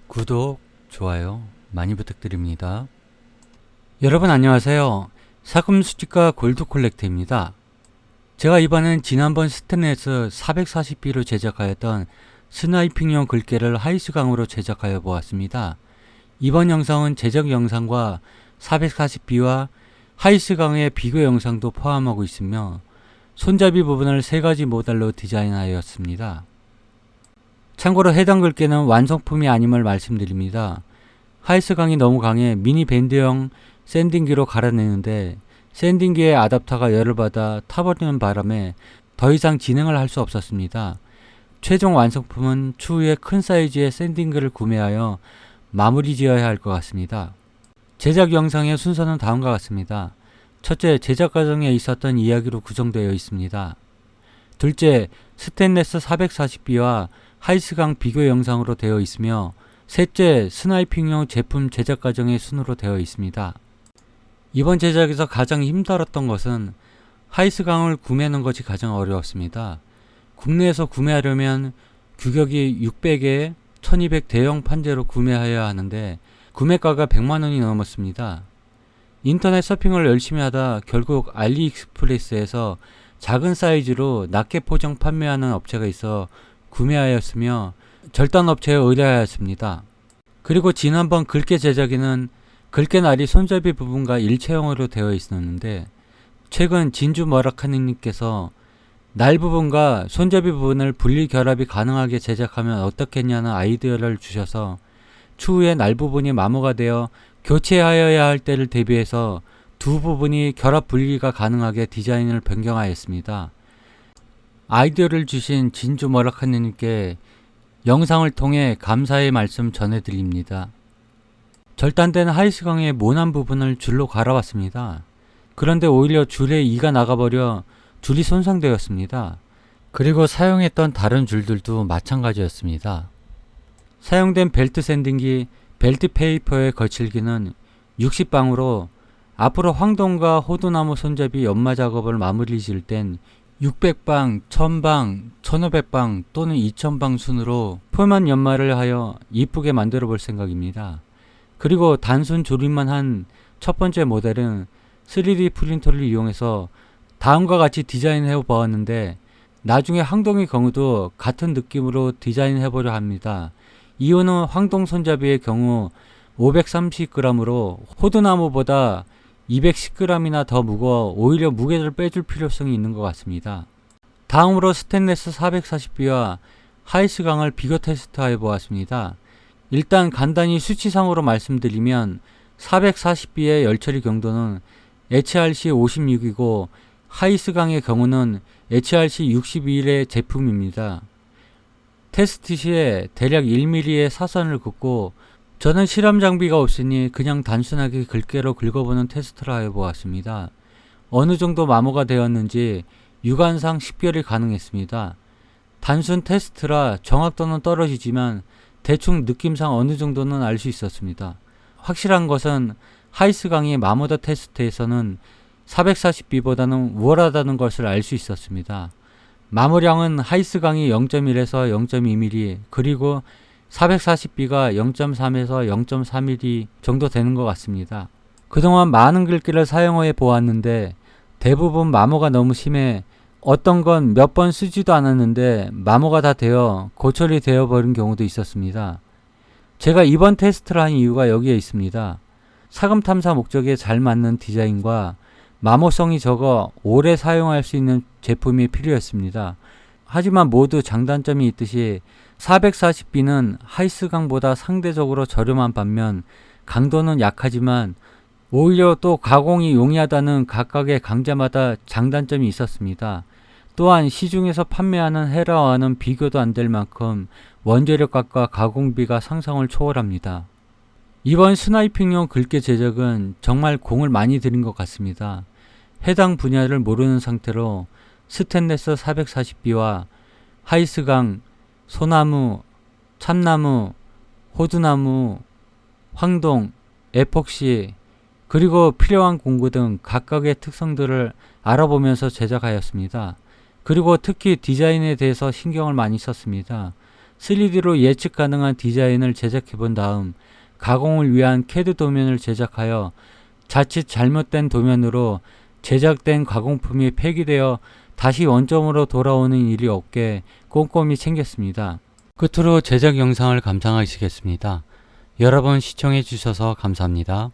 구독, 좋아요 많이 부탁드립니다. 여러분 안녕하세요. 사금수집가 골드콜렉트입니다. 제가 이번엔 지난번 스탠레스 440B로 제작하였던 스나이핑용 글개를 하이스강으로 제작하여 보았습니다. 이번 영상은 제작 영상과 440B와 하이스강의 비교 영상도 포함하고 있으며 손잡이 부분을 3가지 모델로 디자인하였습니다. 참고로 해당 글개는 완성품이 아님을 말씀드립니다. 하이스강이 너무 강해 미니 밴드형 샌딩기로 갈아내는데 샌딩기의 아답터가 열을 받아 타버리는 바람에 더 이상 진행을 할 수 없었습니다. 최종 완성품은 추후에 큰 사이즈의 샌딩기를 구매하여 마무리 지어야 할 것 같습니다. 제작 영상의 순서는 다음과 같습니다. 첫째, 제작 과정에 있었던 이야기로 구성되어 있습니다. 둘째, 스테인레스 440B와 하이스강 비교 영상으로 되어 있으며 셋째, 스나이핑용 제품 제작 과정의 순으로 되어 있습니다. 이번 제작에서 가장 힘들었던 것은 하이스강을 구매하는 것이 가장 어려웠습니다. 국내에서 구매하려면 규격이 600에 1200 대형 판재로 구매하여야 하는데 구매가가 100만원이 넘었습니다. 인터넷 서핑을 열심히 하다 결국 알리익스프레스에서 작은 사이즈로 낮게 포장 판매하는 업체가 있어 구매하였으며 절단업체에 의뢰하였습니다. 그리고 지난번 글개 제작에는 글개날이 손잡이 부분과 일체형으로 되어 있었는데 최근 진주 머라카니님께서 날 부분과 손잡이 부분을 분리 결합이 가능하게 제작하면 어떻겠냐는 아이디어를 주셔서 추후에 날 부분이 마모가 되어 교체하여야 할 때를 대비해서 두 부분이 결합 분리가 가능하게 디자인을 변경하였습니다. 아이디어를 주신 진주 머라카니님께 영상을 통해 감사의 말씀 전해드립니다. 절단된 하이스강의 모난 부분을 줄로 갈아봤습니다. 그런데 오히려 줄에 이가 나가버려 줄이 손상되었습니다. 그리고 사용했던 다른 줄들도 마찬가지였습니다. 사용된 벨트 샌딩기, 벨트 페이퍼의 거칠기는 60방으로 앞으로 황동과 호두나무 손잡이 연마 작업을 마무리 지을 땐 600방, 1000방, 1500방 또는 2000방 순으로 표면 연마를 하여 이쁘게 만들어 볼 생각입니다. 그리고 단순 조립만 한 첫 번째 모델은 3D 프린터를 이용해서 다음과 같이 디자인해 보았는데 나중에 황동의 경우도 같은 느낌으로 디자인해 보려 합니다. 이유는 황동 손잡이의 경우 530g으로 호두나무보다 210g이나 더 무거워 오히려 무게를 빼줄 필요성이 있는 것 같습니다. 다음으로 스테인레스 440B와 하이스강을 비교 테스트해 보았습니다. 일단 간단히 수치상으로 말씀드리면 440B의 열처리 경도는 HRC 56이고 하이스강의 경우는 HRC 61의 제품입니다. 테스트 시에 대략 1mm의 사선을 긋고 저는 실험 장비가 없으니 그냥 단순하게 글개로 긁어보는 테스트를 하여 보았습니다. 어느 정도 마모가 되었는지 육안상 식별이 가능했습니다. 단순 테스트라 정확도는 떨어지지만 대충 느낌상 어느 정도는 알 수 있었습니다. 확실한 것은 하이스강의 마모다 테스트에서는 440B보다는 우월하다는 것을 알 수 있었습니다. 마모량은 하이스강이 0.1에서 0.2mm 그리고 440B가 0.3에서 0.4mm 정도 되는 것 같습니다. 그동안 많은 글귀를 사용해 보았는데 대부분 마모가 너무 심해 어떤 건 몇 번 쓰지도 않았는데 마모가 다 되어 고철이 되어 버린 경우도 있었습니다. 제가 이번 테스트를 한 이유가 여기에 있습니다. 사금 탐사 목적에 잘 맞는 디자인과 마모성이 적어 오래 사용할 수 있는 제품이 필요했습니다. 하지만 모두 장단점이 있듯이 440B는 하이스강보다 상대적으로 저렴한 반면 강도는 약하지만 오히려 또 가공이 용이하다는 각각의 강자마다 장단점이 있었습니다. 또한 시중에서 판매하는 헤라와는 비교도 안 될 만큼 원재료값과 가공비가 상상을 초월합니다. 이번 스나이핑용 글개 제작은 정말 공을 많이 들인 것 같습니다. 해당 분야를 모르는 상태로 스테인레스 440B와 하이스강, 소나무, 참나무, 호두나무, 황동, 에폭시, 그리고 필요한 공구 등 각각의 특성들을 알아보면서 제작하였습니다. 그리고 특히 디자인에 대해서 신경을 많이 썼습니다. 3D로 예측 가능한 디자인을 제작해 본 다음 가공을 위한 CAD 도면을 제작하여 자칫 잘못된 도면으로 제작된 가공품이 폐기되어 다시 원점으로 돌아오는 일이 없게 꼼꼼히 챙겼습니다. 끝으로 제작 영상을 감상하시겠습니다. 여러 번 시청해 주셔서 감사합니다.